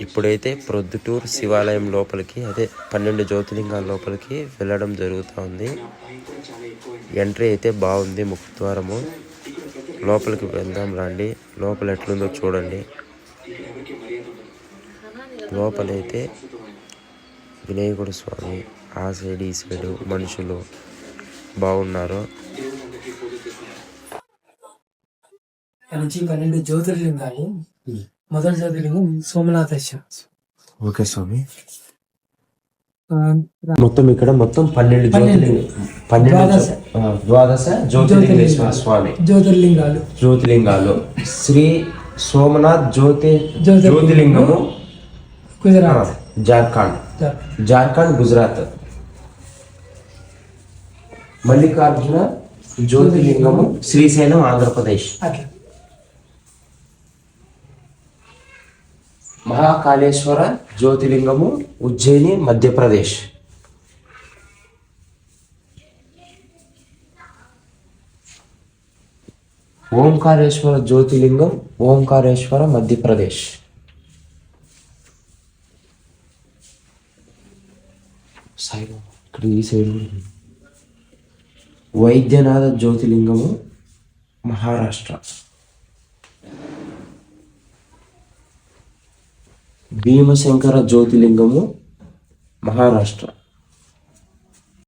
ఇప్పుడైతే ప్రొద్దుటూరు శివాలయం లోపలికి, అదే 12 జ్యోతిర్లింగాల లోపలికి వెళ్ళడం జరుగుతూ ఉంది. ఎంట్రీ అయితే బాగుంది, ముఖద్వారము. లోపలికి వెళ్దాం రండి. లోపల ఎట్లుందో చూడండి. లోపలైతే వినాయకుడు స్వామి, ఆ సైడ్ ఈ సైడు మనుషులు బాగున్నారు. 12 జ్యోతిర్లింగాలు. మొదటి జ్యోతిర్లింగం సోమనాథేశ్వర. ఓకే స్వామి. మొత్తం ఇక్కడ 12 ద్వాదశ జ్యోతిర్లింగేశ్వర స్వామి జ్యోతిర్లింగాలు. శ్రీ సోమనాథ్ జ్యోతిర్లింగము, గుజరాత్, జార్ఖండ్ గుజరాత్. మల్లికార్జున జ్యోతిర్లింగము శ్రీశైలం ఆంధ్రప్రదేశ్. మహాకాళేశ్వర జ్యోతిర్లింగము ఉజ్జయిని మధ్యప్రదేశ్. ఓంకారేశ్వర జ్యోతిర్లింగం ఓంకారేశ్వర మధ్యప్రదేశ్. ఇక్కడ ఈ సైడ్ వైద్యనాథ జ్యోతిర్లింగము మహారాష్ట్ర. భీమశంకర జ్యోతిర్లింగము మహారాష్ట్ర.